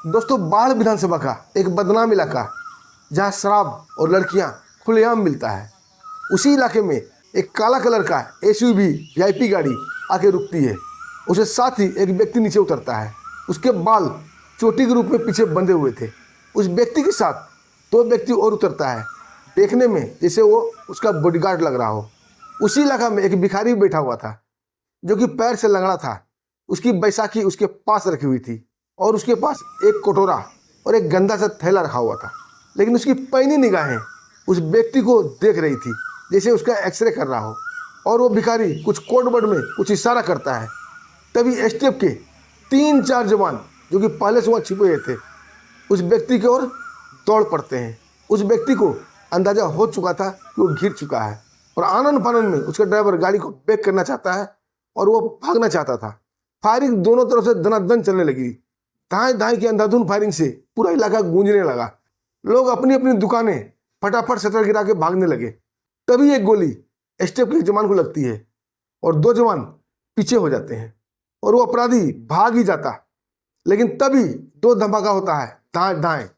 दोस्तों, बाढ़ विधानसभा का एक बदनाम इलाका जहां शराब और लड़कियां खुलेआम मिलता है, उसी इलाके में एक काला कलर का एसयूवी वीआईपी गाड़ी आके रुकती है। उसे साथ ही एक व्यक्ति नीचे उतरता है। उसके बाल चोटी के रूप में पीछे बंधे हुए थे। उस व्यक्ति के साथ दो व्यक्ति और उतरता है, देखने में जैसे वो उसका बॉडीगार्ड लग रहा हो। उसी इलाका में एक भिखारी बैठा हुआ था जो कि पैर से लंगड़ा था। उसकी बैसाखी उसके पास रखी हुई थी और उसके पास एक कटोरा और एक गंदा सा थैला रखा हुआ था। लेकिन उसकी पैनी निगाहें उस व्यक्ति को देख रही थी जैसे उसका एक्सरे कर रहा हो। और वो भिखारी कुछ कोड वर्ड में कुछ इशारा करता है। तभी एसटीएफ के 3-4 जवान जो कि पहले से वहाँ छिपे हुए थे उस व्यक्ति की ओर दौड़ पड़ते हैं। उस व्यक्ति को अंदाजा हो चुका था कि वो घिर चुका है और आनन फानन में उसका ड्राइवर गाड़ी को बैक करना चाहता है और वो भागना चाहता था। फायरिंग दोनों तरफ से दनादन चलने लगी। दाएं दाएं की अंधाधुंध फायरिंग से पूरा इलाका गूंजने लगा। लोग अपनी अपनी दुकानें फटाफट शटर गिरा के भागने लगे। तभी एक गोली एसटीएफ के जवान को लगती है और 2 जवान पीछे हो जाते हैं और वो अपराधी भाग ही जाता। लेकिन तभी 2 धमाका होता है दाएं दाएं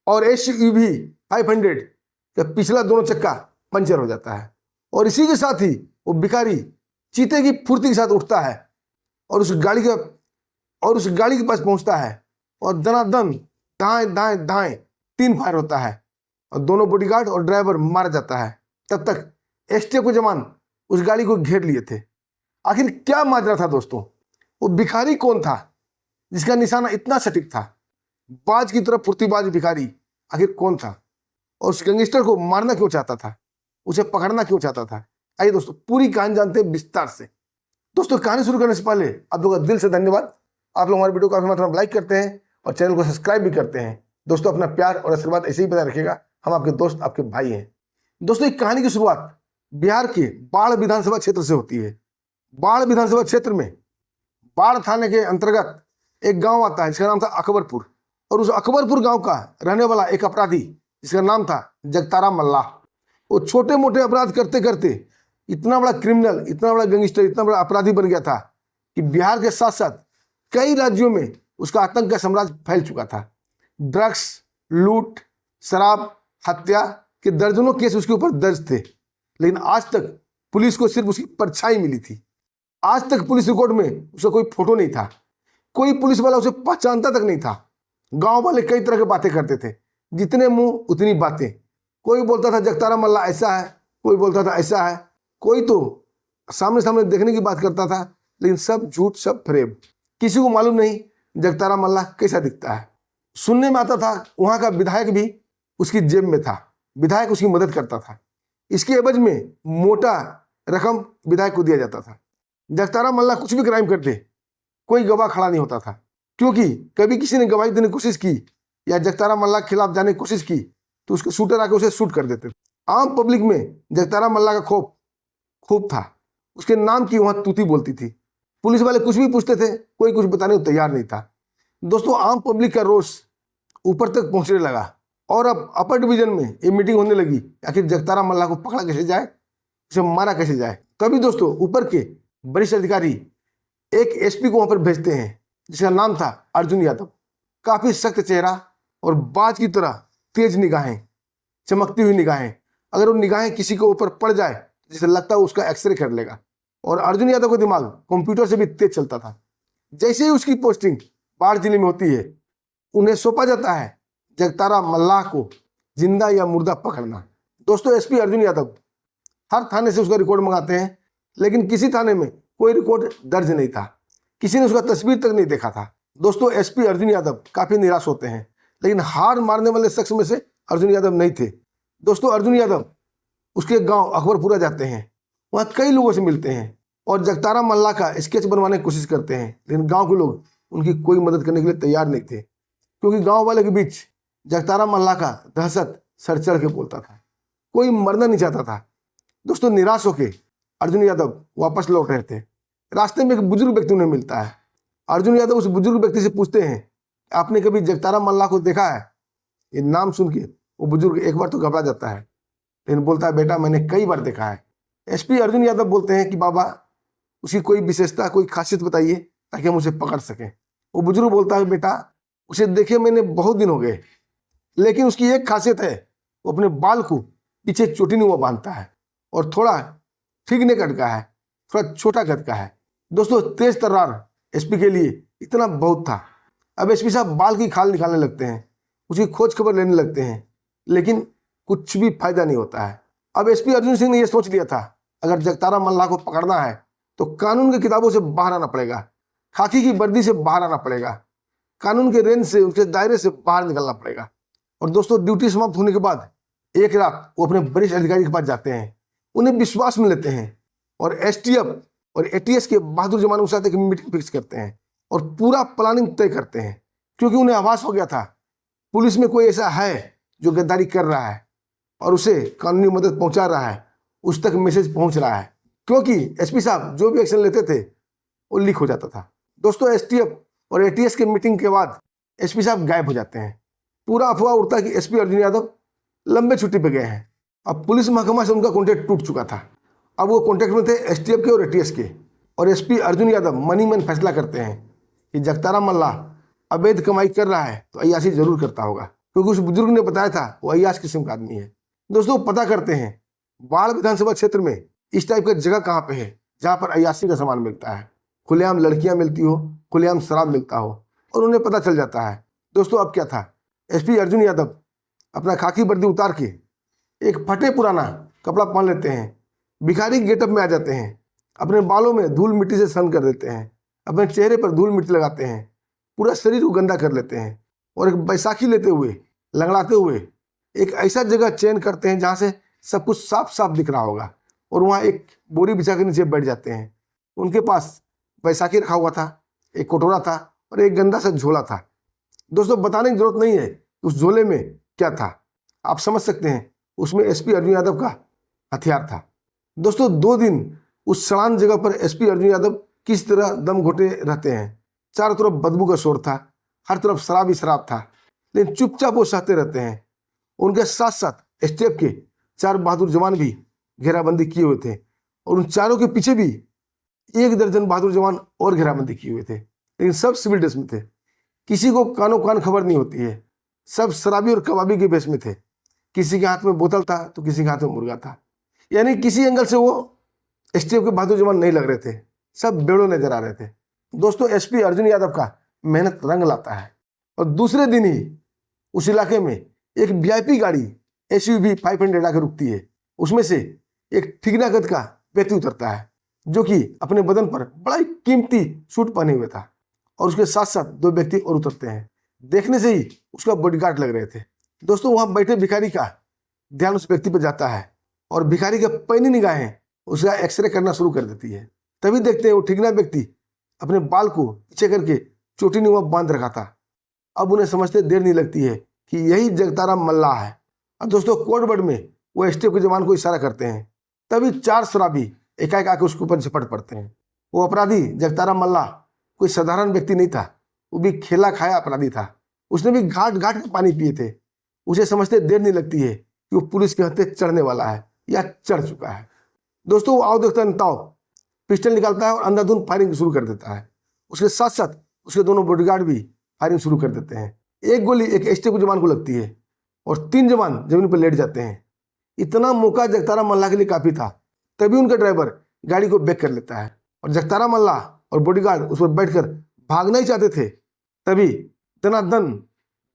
और एसयूवी 500 का पिछला दोनों चक्का पंचर हो जाता है। और इसी के साथ ही वो भिखारी चीते की फुर्ती के साथ उठता है और उस गाड़ी के पास पहुंचता है और दनादन दाएं दाएं दाएं 3 फायर होता है और दोनों बॉडीगार्ड और ड्राइवर मारा जाता है। तब तक एसटीएफ के जवान उस गाड़ी को घेर लिए थे। आखिर क्या माजरा था दोस्तों? वो भिखारी कौन था जिसका निशाना इतना सटीक था? बाज की तरफ फुर्तीबाज भिखारी आखिर कौन था और उस गैंगस्टर को मारना क्यों चाहता था, उसे पकड़ना क्यों चाहता था? आइए दोस्तों, पूरी कहानी जानते हैं विस्तार से। दोस्तों, कहानी शुरू करने से पहले आप लोगों का दिल से धन्यवाद। आप लोग हमारे वीडियो को काफी मात्रा में लाइक करते हैं और चैनल को सब्सक्राइब भी करते हैं। दोस्तों, अपना प्यार और आशीर्वाद ऐसे ही बनाए रखिएगा। हम आपके दोस्त, आपके भाई हैं। दोस्तों, एक कहानी की शुरुआत बिहार के बाढ़ विधानसभा क्षेत्र से होती है। बाढ़ विधानसभा क्षेत्र में बाढ़ थाने के अंतर्गत एक गांव आता है जिसका नाम था अकबरपुर। और उस अकबरपुर गांव का रहने वाला एक अपराधी जिसका नाम था जगतारा मल्लाह, वो छोटे मोटे अपराध करते करते इतना बड़ा क्रिमिनल, इतना बड़ा गैंगस्टर, इतना बड़ा अपराधी बन गया था कि बिहार के साथ साथ कई राज्यों में उसका आतंक का साम्राज्य फैल चुका था। ड्रग्स, लूट, शराब, हत्या के दर्जनों केस उसके ऊपर दर्ज थे। लेकिन आज तक पुलिस को सिर्फ उसकी परछाई मिली थी। आज तक पुलिस रिकॉर्ड में उसका कोई फोटो नहीं था। कोई पुलिस वाला उसे पहचानता तक नहीं था। गांव वाले कई तरह की बातें करते थे, जितने मुंह उतनी बातें। कोई बोलता था जगतारा मल्लाह ऐसा है, कोई बोलता था ऐसा है, कोई तो सामने सामने देखने की बात करता था। लेकिन सब झूठ, सब फरेब। किसी को मालूम नहीं जगतारा मल्लाह कैसा दिखता है। सुनने में आता था वहां का विधायक भी उसकी जेब में था, विधायक उसकी मदद करता था। इसके एवज में मोटा रकम विधायक को दिया जाता था। जगतारा मल्लाह कुछ भी क्राइम करते, कोई गवाह खड़ा नहीं होता था, क्योंकि कभी किसी ने गवाही देने की कोशिश की या जगतारा मल्लाह के खिलाफ जाने की कोशिश की तो उसके शूटर आके उसे शूट कर देते। आम पब्लिक में जगतारा मल्लाह का खौफ खूब था। उसके नाम की वहां तूती बोलती थी। पुलिस वाले कुछ भी पूछते थे, कोई कुछ बताने को तैयार नहीं था। दोस्तों, आम पब्लिक का रोष ऊपर तक पहुंचने लगा और अब अपर डिवीजन में ये मीटिंग होने लगी, आखिर जगतारा मल्लाह को पकड़ा कैसे जाए, उसे मारा कैसे जाए। तभी दोस्तों ऊपर के वरिष्ठ अधिकारी एक एसपी को वहां पर भेजते हैं जिसका नाम था अर्जुन यादव। काफी सख्त चेहरा और बाज की तरह तेज निगाहें, चमकती हुई निगाहें। अगर वो निगाहें किसी के ऊपर पड़ जाए जिसे लगता है उसका एक्सरे कर लेगा। और अर्जुन यादव का दिमाग कंप्यूटर से भी तेज चलता था। जैसे ही उसकी पोस्टिंग बाढ़ जिले में होती है, उन्हें सौंपा जाता है जगतारा मल्लाह को जिंदा या मुर्दा पकड़ना। दोस्तों, एसपी अर्जुन यादव हर थाने से उसका रिकॉर्ड मंगाते हैं, लेकिन किसी थाने में कोई रिकॉर्ड दर्ज नहीं था। किसी ने उसका तस्वीर तक नहीं देखा था। दोस्तों, एसपी अर्जुन यादव काफी निराश होते हैं, लेकिन हार मारने वाले शख्स में से अर्जुन यादव नहीं थे। दोस्तों, अर्जुन यादव उसके गांव अकबरपुरा जाते हैं। वहाँ कई लोगों से मिलते हैं और जगतारा मल्लाह का स्केच बनवाने की कोशिश करते हैं, लेकिन गांव के लोग उनकी कोई मदद करने के लिए तैयार नहीं थे, क्योंकि गांव वाले के बीच जगतारा मल्लाह का दहशत सर चढ़ के बोलता था। कोई मरना नहीं चाहता था। दोस्तों, निराश होके अर्जुन यादव वापस लौट रहे थे। रास्ते में एक बुजुर्ग व्यक्ति उन्हें मिलता है। अर्जुन यादव उस बुजुर्ग व्यक्ति से पूछते हैं, आपने कभी जगतारा मल्लाह को देखा है? ये नाम सुन के वो बुजुर्ग एक बार तो घबरा जाता है, लेकिन बोलता है, बेटा मैंने कई बार देखा है। एसपी अर्जुन यादव बोलते हैं कि बाबा, उसकी कोई विशेषता, कोई खासियत बताइए ताकि हम उसे पकड़ सकें। वो बुजुर्ग बोलता है, बेटा उसे देखे मैंने बहुत दिन हो गए, लेकिन उसकी एक खासियत है, वो अपने बाल को पीछे चोटी बांधता है और थोड़ा ठीक ने कट का है, थोड़ा छोटा कद का है। दोस्तों तेज तर्रार एसपी के लिए इतना बहुत था। अब एसपी साहब बाल की खाल निकालने लगते हैं, उसकी खोज खबर लेने लगते हैं, लेकिन कुछ भी फायदा नहीं होता है। अब एसपी अर्जुन सिंह ने यह सोच लिया था, अगर जगतारा मल्लाह को पकड़ना है तो कानून की किताबों से बाहर आना पड़ेगा, खाकी की वर्दी से बाहर आना पड़ेगा, कानून के रेंज से, उसके दायरे से बाहर निकलना पड़ेगा। और दोस्तों ड्यूटी समाप्त होने के बाद एक रात वो अपने वरिष्ठ अधिकारी के पास जाते हैं, उन्हें विश्वास में लेते हैं और एसटीएफ और एटीएस के बहादुर जवानों के साथ एक मीटिंग फिक्स करते हैं और पूरा प्लानिंग तय करते हैं, क्योंकि उन्हें आभास हो गया था पुलिस में कोई ऐसा है जो गद्दारी कर रहा है और उसे कानूनी मदद पहुंचा रहा है, उस तक मैसेज पहुंच रहा है। क्योंकि एसपी साहब जो भी एक्शन लेते थे वो लीक हो जाता था। दोस्तों एसटीएफ और एटीएस के मीटिंग के बाद एसपी साहब गायब हो जाते हैं। पूरा अफवाह उड़ता है कि एसपी अर्जुन यादव लंबे छुट्टी पे गए हैं। अब पुलिस महकमा से उनका कॉन्टैक्ट टूट चुका था। अब वो कॉन्टैक्ट में थे एसटीएफ के और एटीएस के, और एसपी अर्जुन यादव मनी मन फैसला करते हैं कि जगतारा मल्लाह अवैध कमाई कर रहा है तो अय्याशी जरूर करता होगा, क्योंकि उस बुजुर्ग ने बताया था वो अय्याश किस्म का आदमी है। दोस्तों पता करते हैं बाढ़ विधानसभा क्षेत्र में इस टाइप का जगह कहाँ पे है जहाँ पर अय्याशी का सामान मिलता है, खुलेआम लड़कियां मिलती हो, खुलेआम शराब मिलता हो, और उन्हें पता चल जाता है। दोस्तों अब क्या था, एसपी अर्जुन यादव अपना खाकी वर्दी उतार के एक फटे पुराना कपड़ा पहन लेते हैं, भिखारी गेटअप में आ जाते हैं, अपने बालों में धूल मिट्टी से सन कर देते हैं, अपने चेहरे पर धूल मिट्टी लगाते हैं, पूरा शरीर को गंदा कर लेते हैं और एक बैसाखी लेते हुए, लंगड़ाते हुए एक ऐसा जगह चयन करते हैं जहाँ से सब कुछ साफ साफ दिख रहा होगा, और वहाँ एक बोरी बिछा के नीचे बैठ जाते हैं। उनके पास बैसाखी रखा हुआ था, एक कटोरा था और एक गंदा सा झोला था। दोस्तों बताने की जरूरत नहीं है उस झोले में क्या था, आप समझ सकते हैं उसमें एसपी अर्जुन यादव का हथियार था। दोस्तों 2 दिन उस सड़ान जगह पर एसपी अर्जुन यादव किस तरह दम घोटे रहते हैं। चारों तरफ बदबू का शोर था, हर तरफ शराब ही शराब था, लेकिन चुपचाप वो सहते रहते हैं। उनके साथ साथ एसटीएफ के 4 बहादुर जवान भी घेराबंदी किए हुए थे, और उन चारों के पीछे भी 1 दर्जन बहादुर जवान और घेराबंदी किए हुए थे, लेकिन सब सिविल ड्रेस में थे। किसी को कानों कान खबर नहीं होती है, सब शराबी और कबाबी के भेष में थे। किसी के हाथ में बोतल था तो किसी के हाथ में मुर्गा था, यानी किसी एंगल से वो एसटीएफ के बहादुर जवान नहीं लग रहे थे, सब बेड़ो नजर आ रहे थे। दोस्तों एसपी अर्जुन यादव का मेहनत रंग लाता है, और दूसरे दिन ही उस इलाके में एक वीआईपी गाड़ी एसयूवी 500 आकर रुकती है। उसमें से एक ठिकना कद का व्यक्ति उतरता है, जो कि अपने बदन पर बड़ा ही कीमती सूट पहने हुए था, और उसके साथ साथ 2 व्यक्ति और उतरते हैं। देखने से ही उसका बॉडीगार्ड लग रहे थे। दोस्तों वहां बैठे भिखारी का ध्यान उस व्यक्ति पर जाता है, और भिखारी के पैनी निगाहें उसका एक्सरे करना शुरू कर देती है। तभी देखते हैं वो ठिकना व्यक्ति अपने बाल को पीछे करके चोटी नुमा बांध रखा था। अब उन्हें समझते देर नहीं लगती है कि यही जगतारा मल्लाह है। और दोस्तों कोड वर्ड में वो एसटीएफ के जवान को इशारा करते हैं। तभी 4 शराबी एकाएक आके उसके ऊपर झपट पड़ते हैं। वो अपराधी जगतारा मल्लाह कोई साधारण व्यक्ति नहीं था, वो भी खेला खाया अपराधी था। उसने भी घाट घाट के पानी पिए थे। उसे समझते देर नहीं लगती है कि वो पुलिस के हत्थे चढ़ने वाला है या चढ़ चुका है। दोस्तों वो आओ देखता ताओ पिस्टल निकालता है और अंधाधुंध फायरिंग शुरू कर देता है। उसके साथ साथ उसके दोनों बॉडीगार्ड भी फायरिंग शुरू कर देते हैं। एक गोली एक एसटीएफ जवान को लगती है और 3 जवान जमीन पर लेट जाते हैं। इतना मौका जगतारा मल्लाह के लिए काफी था। तभी उनका ड्राइवर गाड़ी को बैक कर लेता है, और जगतारा मल्लाह और बॉडीगार्ड उस पर बैठकर भागना ही चाहते थे। तभी दनादन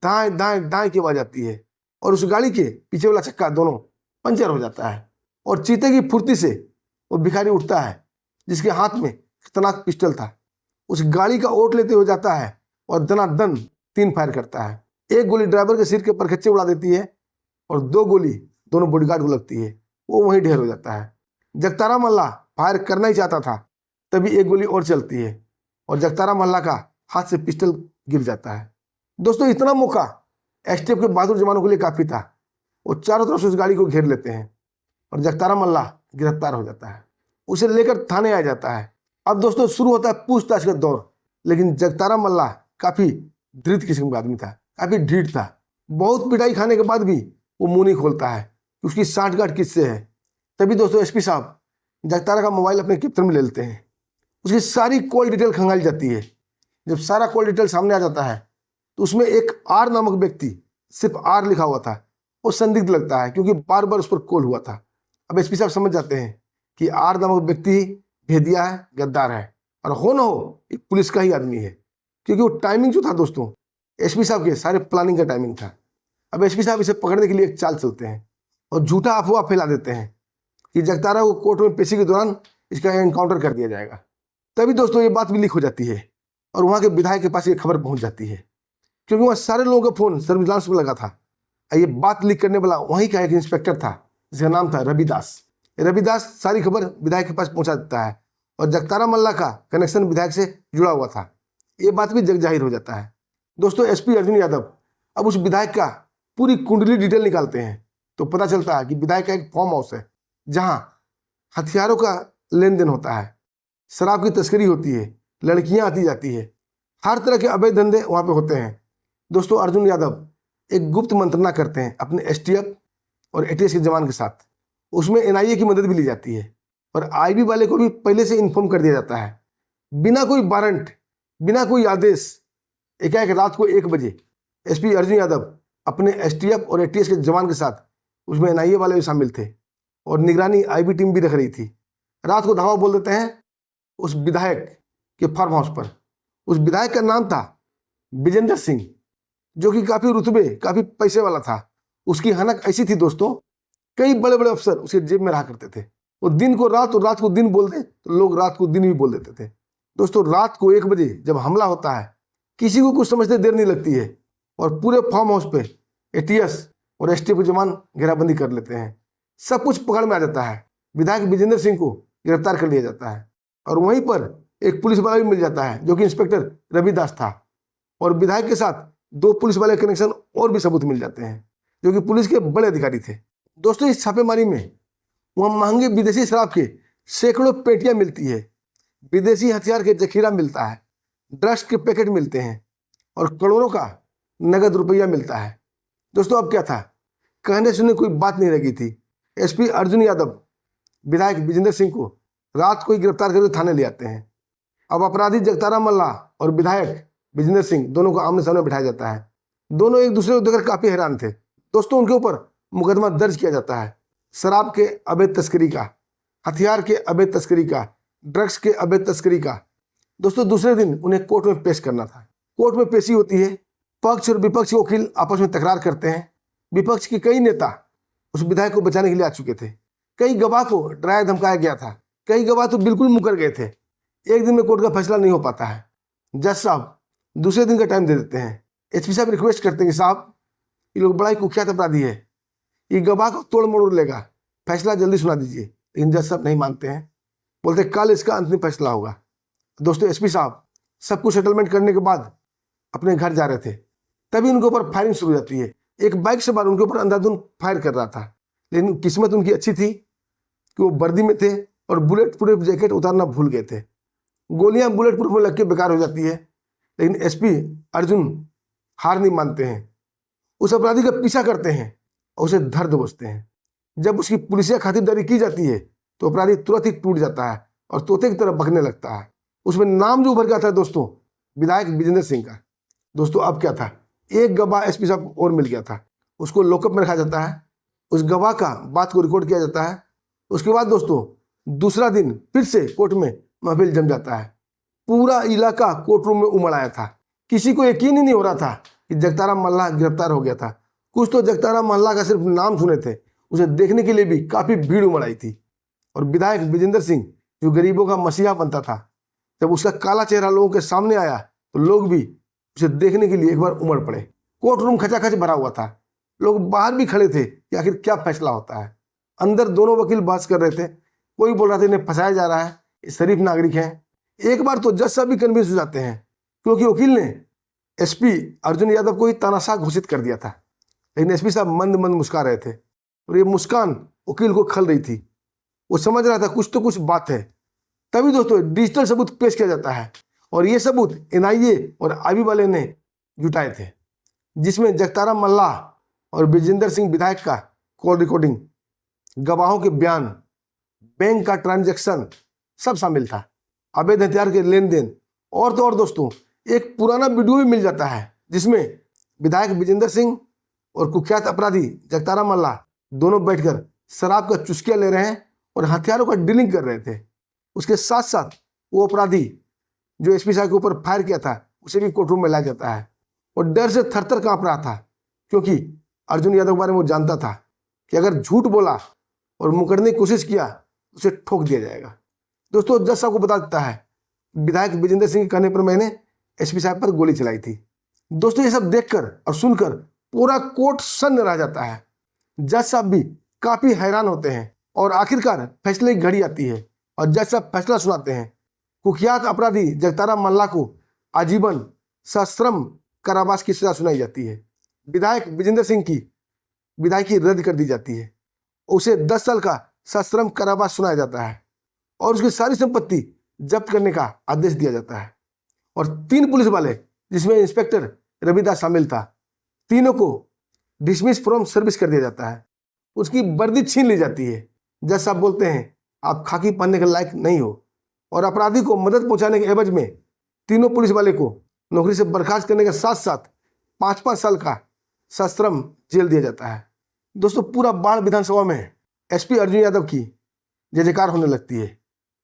दाएं दाएं दाएं की आवाज आती है, और उस गाड़ी के पीछे वाला चक्का दोनों पंचर हो जाता है, और चीते की फुर्ती से वो भिखारी उठता है जिसके हाथ में खतरनाक पिस्टल था। उस गाड़ी का ओट लेते हुए जाता है और दनादन 3 फायर करता है। एक गोली ड्राइवर के सिर के परखच्चे उड़ा देती है, और 2 गोली दोनों बॉडीगार्ड को लगती है। वो वहीं ढेर हो जाता है। जगतारा मल्लाह फायर करना ही चाहता था, तभी एक गोली और चलती है और जगतारा मल्लाह का हाथ से पिस्टल गिर जाता है। दोस्तों इतना मौका एसटीएफ के बहादुर जवानों के लिए काफी था। वो चारों तरफ से उस गाड़ी को घेर लेते हैं और जगतारा मल्लाह गिरफ्तार हो जाता है। उसे लेकर थाने आ जाता है। अब दोस्तों शुरू होता है पूछताछ का दौर। लेकिन जगतारा मल्लाह काफी धृत किस्म का आदमी था, काफी ढीठ था। बहुत पिटाई खाने के बाद भी वो मुंह नहीं खोलता है कि उसकी सांठगांठ किससे है। तभी दोस्तों एसपी साहब जगतारा का मोबाइल अपने कैप्चर में ले लेते हैं। उसकी सारी कॉल डिटेल खंगाली जाती है। जब सारा कॉल डिटेल सामने आ जाता है तो उसमें एक आर नामक व्यक्ति, सिर्फ आर लिखा हुआ था, वो संदिग्ध लगता है क्योंकि बार बार उस पर कॉल हुआ था। अब एसपी साहब समझ जाते हैं कि आर नामक व्यक्ति भेदिया है, गद्दार है, और हो ना हो ये पुलिस का ही आदमी है, क्योंकि वो टाइमिंग जो था दोस्तों एसपी साहब के सारे प्लानिंग का टाइमिंग था। अब एसपी साहब इसे पकड़ने के लिए एक चाल चलते हैं और झूठा अफवाह फैला देते हैं कि जगतारा को कोर्ट में पेशी के दौरान इसका एनकाउंटर कर दिया जाएगा। तभी दोस्तों ये बात भी लीक हो जाती है और वहाँ के विधायक के पास ये खबर पहुँच जाती है, क्योंकि वहाँ सारे लोगों का फोन सर्विलांस में लगा था। ये बात लीक करने वाला वहीं का एक इंस्पेक्टर था जिसका नाम था रविदास। रविदास सारी खबर विधायक के पास पहुँचा देता है और जगतारा मल्ला का कनेक्शन विधायक से जुड़ा हुआ था। ये बात भी जग जाहिर हो जाता है। दोस्तों एसपी अर्जुन यादव अब उस विधायक का पूरी कुंडली डिटेल निकालते हैं तो पता चलता है कि विधायक का एक फार्म हाउस है जहां हथियारों का लेन देन होता है, शराब की तस्करी होती है, लड़कियां आती जाती है, हर तरह के अवैध धंधे वहां पे होते हैं। दोस्तों अर्जुन यादव एक गुप्त मंत्रणा करते हैं अपने एसटीएफ और एटीएस के जवान के साथ। उसमें एनआईए की मदद भी ली जाती है और आईबी वाले को भी पहले से इन्फॉर्म कर दिया जाता है। बिना कोई वारंट, बिना कोई आदेश, एकाएक रात को 1 बजे एसपी अर्जुन यादव अपने एसटीएफ और एटीएस के जवान के साथ, उसमें एनआईए वाले भी शामिल थे और निगरानी आईबी टीम भी रख रही थी, रात को धावा बोल देते हैं उस विधायक के फार्म हाउस पर। उस विधायक का नाम था विजेंद्र सिंह, जो कि काफ़ी रुतबे, काफ़ी पैसे वाला था। उसकी हनक ऐसी थी दोस्तों, कई बड़े बड़े अफसर उसके जेब में रहा करते थे। वो दिन को रात और रात को दिन बोलते तो लोग रात को दिन भी बोल देते थे। दोस्तों रात को 1 बजे जब हमला होता है, किसी को कुछ समझते देर नहीं लगती है और पूरे फार्म हाउस पे एटीएस और एसटीएफ के जवान घेराबंदी कर लेते हैं। सब कुछ पकड़ में आ जाता है। विधायक विजेंद्र सिंह को गिरफ्तार कर लिया जाता है और वहीं पर एक पुलिस वाला भी मिल जाता है जो कि इंस्पेक्टर रविदास था, और विधायक के साथ 2 पुलिस वाले कनेक्शन और भी सबूत मिल जाते हैं जो कि पुलिस के बड़े अधिकारी थे। दोस्तों इस छापेमारी में वहाँ महंगे विदेशी शराब के सैकड़ों पेटियां मिलती है, विदेशी हथियार के जखीरा मिलता है, ड्रग्स के पैकेट मिलते हैं और करोड़ों का नगद रुपया मिलता है। दोस्तों अब क्या था, कहने सुनने कोई बात नहीं रही थी। एसपी अर्जुन यादव विधायक विजेंद्र सिंह को रात को ही गिरफ्तार करके थाने ले आते हैं। अब अपराधी जगतारा मल्ला और विधायक विजेंद्र सिंह दोनों को आमने सामने बिठाया जाता है। दोनों एक दूसरे को देखकर काफी हैरान थे। दोस्तों उनके ऊपर मुकदमा दर्ज किया जाता है, शराब के अवैध तस्करी का, हथियार के अवैध तस्करी का, ड्रग्स के अवैध तस्करी का। दोस्तों दूसरे दिन उन्हें कोर्ट में पेश करना था। कोर्ट में पेशी होती है, पक्ष और विपक्ष के वकील आपस में तकरार करते हैं। विपक्ष के कई नेता उस विधायक को बचाने के लिए आ चुके थे, कई गवाह को डराया धमकाया गया था, कई गवाह तो बिल्कुल मुकर गए थे। एक दिन में कोर्ट का फैसला नहीं हो पाता है। जज साहब दूसरे दिन का टाइम दे देते हैं। एसपी साहब रिक्वेस्ट करते हैं कि साहब ये लोग बड़ा ही कुख्यात अपराधी है, ये गवाह को तोड़ मोड़ लेगा, फैसला जल्दी सुना दीजिए। लेकिन जज साहब नहीं मानते हैं, बोलते कल इसका अंतिम फैसला होगा। दोस्तों एसपी साहब सब कुछ सेटलमेंट करने के बाद अपने घर जा रहे थे, तभी उनके ऊपर फायरिंग शुरू हो जाती है। एक बाइक से बाहर उनके ऊपर अंधाधुंध फायर कर रहा था, लेकिन किस्मत उनकी अच्छी थी कि वो वर्दी में थे और बुलेट प्रूफ जैकेट उतारना भूल गए थे। गोलियां बुलेट प्रूफ में लग के बेकार हो जाती है, लेकिन एसपी अर्जुन हार नहीं मानते हैं, उस अपराधी का पीछा करते हैं और उसे धर दबोचते हैं। जब उसकी पुलिसिया खातिरदारी की जाती है तो अपराधी तुरंत ही टूट जाता है और तोते की तरह बकने लगता है। उसमें नाम जो उभर के आता है दोस्तों, विधायक विजेंद्र सिंह का। दोस्तों अब क्या था, एक गवाह एसपी साहब और मिल गया था, उसको लॉकअप में रखा जाता है। उस गवाह का बात को रिकॉर्ड किया जाता है। उसके बाद दोस्तों दूसरा दिन फिर से कोर्ट में महफिल जम जाता है। पूरा इलाका कोर्ट रूम में उमड़ आया था। किसी को यकीन ही नहीं हो रहा था कि जगतारा मल्ला गिरफ्तार हो गया था। कुछ तो जगतारा मल्ला का सिर्फ नाम सुने थे, उसे देखने के लिए भी काफी भीड़ उमड़ आई थी। और विधायक विजेंद्र सिंह जो गरीबों का मसीहा बनता था, जब उसका काला चेहरा लोगों के सामने आया तो लोग भी उसे देखने के लिए एक बार उमड़ पड़े। कोर्ट रूम खचाखच भरा हुआ था, लोग बाहर भी खड़े थे कि आखिर क्या फैसला होता है। अंदर दोनों वकील बहस कर रहे थे, कोई बोल रहा था इन्हें फंसाया जा रहा है, ये शरीफ नागरिक हैं। एक बार तो जज साहब भी कन्विंस हो जाते हैं, क्योंकि वकील ने एसपी अर्जुन यादव को ही तानाशाह घोषित कर दिया था। लेकिन एसपी साहब मंद मंद मुस्कुरा रहे थे और ये मुस्कान वकील को खल रही थी। वो समझ रहा था कुछ तो कुछ बात है। तभी दोस्तों डिजिटल सबूत पेश किया जाता है और ये सबूत एनआईए और आईबी वाले ने जुटाए थे, जिसमें जगतारा मल्ला और विजेंद्र सिंह विधायक का कॉल रिकॉर्डिंग, गवाहों के बयान, बैंक का ट्रांजैक्शन सब शामिल था, अवैध हथियार के लेन देन और तो और दोस्तों एक पुराना वीडियो भी मिल जाता है जिसमें विधायक विजेंद्र सिंह और कुख्यात अपराधी जगताराम मल्ला दोनों बैठकर शराब का चुस्किया ले रहे हैं और हथियारों का डीलिंग कर रहे थे। उसके साथ साथ वो अपराधी जो एसपी साहब के ऊपर फायर किया था उसे भी कोर्ट रूम में लाया जाता है और डर से थरथर कांप रहा था, क्योंकि अर्जुन यादव के बारे में वो जानता था कि अगर झूठ बोला और मुकरने की कोशिश किया उसे ठोक दिया जाएगा। दोस्तों, जज साहब को बता देता है विधायक विजेंद्र सिंह के कहने पर मैंने एसपी साहब पर गोली चलाई थी। दोस्तों, ये सब देखकर और सुनकर पूरा कोर्ट सन्न रह जाता है। जज साहब भी काफी हैरान होते हैं और आखिरकार फैसले की घड़ी आती है और जज साहब फैसला सुनाते हैं। कुख्यात अपराधी जगताराम मल्ला को आजीवन सश्रम कारावास की सजा सुनाई जाती है। विधायक विजेंद्र सिंह की विधायकी रद्द कर दी जाती है। उसे 10 साल का सश्रम कारावास सुनाया जाता है और उसकी सारी संपत्ति जब्त करने का आदेश दिया जाता है। और 3 पुलिस वाले, जिसमें इंस्पेक्टर रविदास शामिल था, तीनों को डिसमिस फ्रॉम सर्विस कर दिया जाता है। उसकी वर्दी छीन ली जाती है। जज साहब बोलते हैं आप खाकी पहनने के लायक नहीं हो, और अपराधी को मदद पहुंचाने के एवज में तीनों पुलिस वाले को नौकरी से बर्खास्त करने के साथ साथ 5-5 साल का सश्रम जेल दिया जाता है। दोस्तों, पूरा बाढ़ विधानसभा में एसपी अर्जुन यादव की जय जयकार होने लगती है।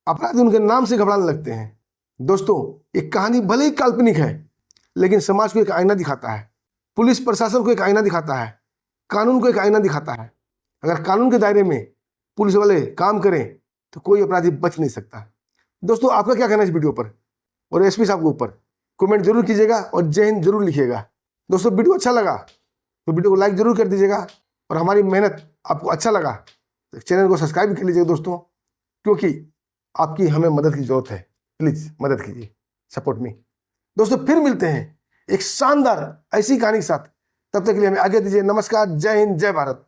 अपराधी उनके नाम से घबराने लगते हैं। दोस्तों, एक कहानी भले ही काल्पनिक है, लेकिन समाज को एक आईना दिखाता है, पुलिस प्रशासन को एक आईना दिखाता है, कानून को एक आईना दिखाता है। अगर कानून के दायरे में पुलिस वाले काम करें तो कोई अपराधी बच नहीं सकता। दोस्तों, आपका क्या कहना है इस वीडियो पर और एसपी साहब के ऊपर? कमेंट जरूर कीजिएगा और जय हिंद जरूर लिखिएगा। दोस्तों, वीडियो अच्छा लगा तो वीडियो को लाइक जरूर कर दीजिएगा और हमारी मेहनत आपको अच्छा लगा तो चैनल को सब्सक्राइब भी कर लीजिएगा दोस्तों, क्योंकि आपकी हमें मदद की जरूरत है। प्लीज़ मदद कीजिए, सपोर्ट मी। दोस्तों, फिर मिलते हैं एक शानदार ऐसी कहानी के साथ। तब तक के लिए हमें आगे दीजिए। नमस्कार, जय हिंद, जय भारत।